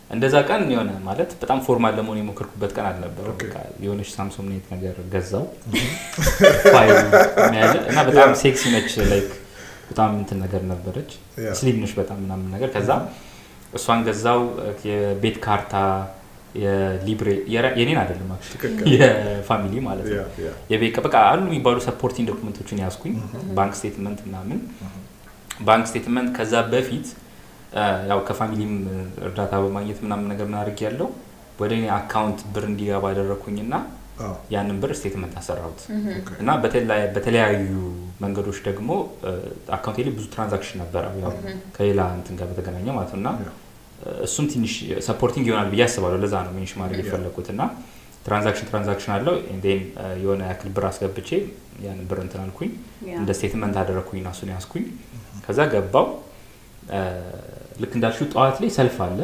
እንደዛ ቀን የሆነ ማለት በጣም ፎርማል ለመሆን የሞከርኩበት ቀን አልነበረም። በቃ የሆነች ሳምሶንግ ኔት ነገር ገዛው ፋይል መያዣ እና በጣም ሴክሲ ነች ላይክ በጣም እንትን ነገር ነበረች ስሊም ነች በጣም ምናምን ነገር ከዛ እሷን ገዛው የቤት ካርታ የሊብሬ የኔን አይደለም አክቹሊ የፋሚሊ ማለት ነው የቤት በቃ አሉ የሚባሉ ሰፖርቲንግ ዶክመንቶችን ያስኩኝ ባንክ ስቴትመንት ምናምን ባንክ ስቴትመንት ከዛ በፊት ያው ከፋሚሊም እርዳታ በማግኘት ምናምን ነገር ምን አድርግ ያለው ወደ እኔ አካውንት ብር እንዲገባ አደረኩኝና ያንን ብር ስቴትመንት አሰራሁት እና በተለያዩ መንገዶች ደግሞ አካውንቴ ላይ ብዙ ትራንዛክሽን ነበር ያው ከሌላ እንትን ጋር በተገናኘ ማለት ነውና እሱም ትንሽ ሰፖርቲንግ ይሆናል ብዬ አስባለሁ ለዛ ነው ሜንሽን ማድረግ የፈለኩትና ትራንዛክሽን አለው እንዴን የሆነ ያክል ብር አስገብቼ ያን ብር እንትን አልኩኝ እንደ ስቴትመንት አደረኩኝና እሱን ያስኩኝ ከዛ ገባው ልክ እንዳልሽው ጧት ላይ ሰልፍ አለ